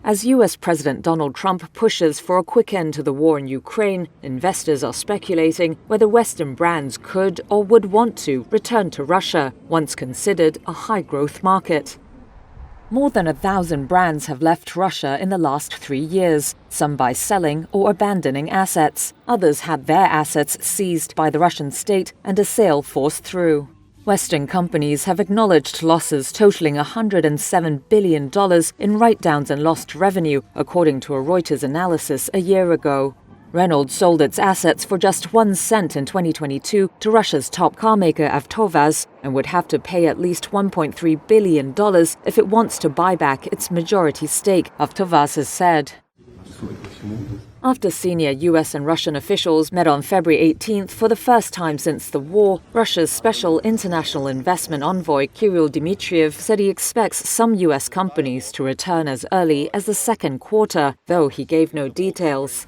As US President Donald Trump pushes for a quick end to the war in Ukraine, investors are speculating whether Western brands could or would want to return to Russia, once considered a high-growth market. More than 1,000 brands have left Russia in the last 3 years, some by selling or abandoning assets. Others had their assets seized by the Russian state and a sale forced through. Western companies have acknowledged losses totaling $107 billion in write-downs and lost revenue, according to a Reuters analysis a year ago. Renault sold its assets for just 1 cent in 2022 to Russia's top carmaker AvtoVAZ and would have to pay at least $1.3 billion if it wants to buy back its majority stake, AvtoVAZ has said. After senior US and Russian officials met on February 18th for the first time since the war, Russia's special international investment envoy Kirill Dmitriev said he expects some US companies to return as early as the second quarter, though he gave no details.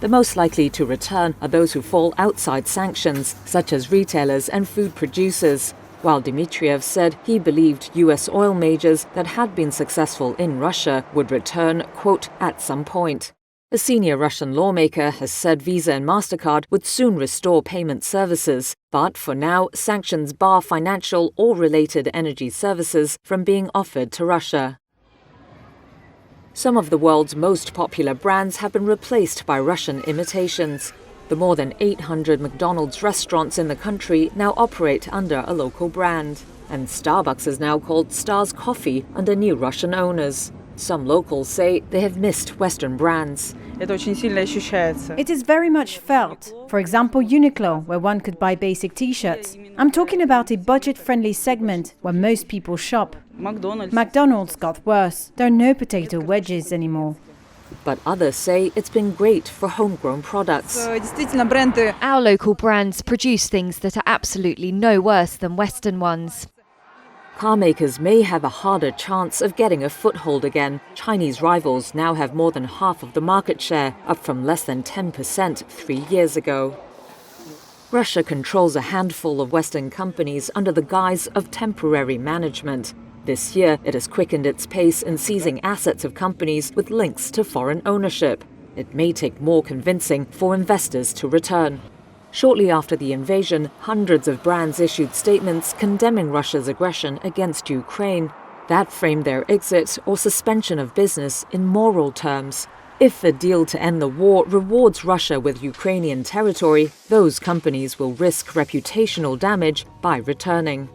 The most likely to return are those who fall outside sanctions, such as retailers and food producers, while Dmitriev said he believed US oil majors that had been successful in Russia would return, quote, at some point. A senior Russian lawmaker has said Visa and MasterCard would soon restore payment services, but for now, sanctions bar financial or related energy services from being offered to Russia. Some of the world's most popular brands have been replaced by Russian imitations. The more than 800 McDonald's restaurants in the country now operate under a local brand. And Starbucks is now called Stars Coffee under new Russian owners. Some locals say they have missed Western brands. It is very much felt. For example, Uniqlo, where one could buy basic t-shirts. I'm talking about a budget-friendly segment where most people shop. McDonald's got worse. There are no potato wedges anymore. But others say it's been great for homegrown products. Our local brands produce things that are absolutely no worse than Western ones. Carmakers may have a harder chance of getting a foothold again. Chinese rivals now have more than half of the market share, up from less than 10% 3 years ago. Russia controls a handful of Western companies under the guise of temporary management. This year, it has quickened its pace in seizing assets of companies with links to foreign ownership. It may take more convincing for investors to return. Shortly after the invasion, hundreds of brands issued statements condemning Russia's aggression against Ukraine. That framed their exit or suspension of business in moral terms. If a deal to end the war rewards Russia with Ukrainian territory, those companies will risk reputational damage by returning.